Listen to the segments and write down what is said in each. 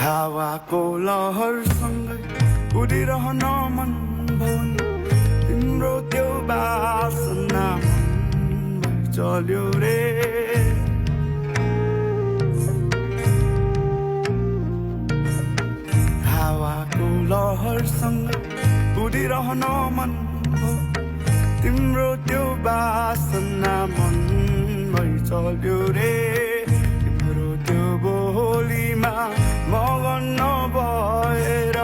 हावाको लहरसँगै उडिरहन मन भवन तिम्रो त्यो बासना मनभरि चल्यो रे हावाको लहरसँगै उडिरहन मन तिम्रो त्यो बासना मनभरि चल्यो रे तिम्रो त्यो बोलीमा मगन नभएर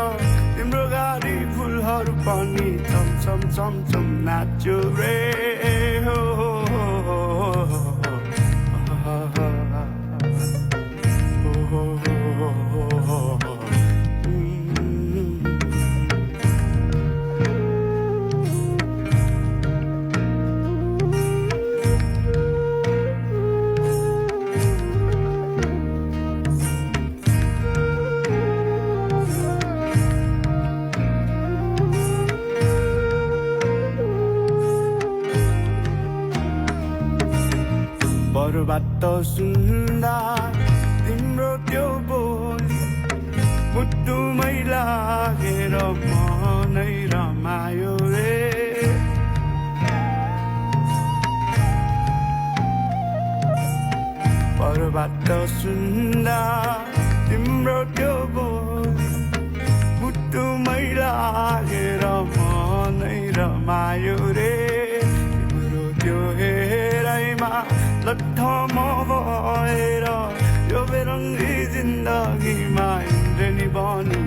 तिम्रो गाडी फुलहरू पनि चमचम चमचम नाच्यो रे हो परबाट सुन्दा तिम्रो त्यो बोली मुटुमै लागेर मनै रमायो रे परबाट सुन्दा तिम्रो त्यो बोली मुटुमै लागेर मनै रमायो रे तिम्रो त्यो हेराइमा लट्ठ म भएर यो बेरङ्गी जिन्दगीमा इन्द्रेणी बनी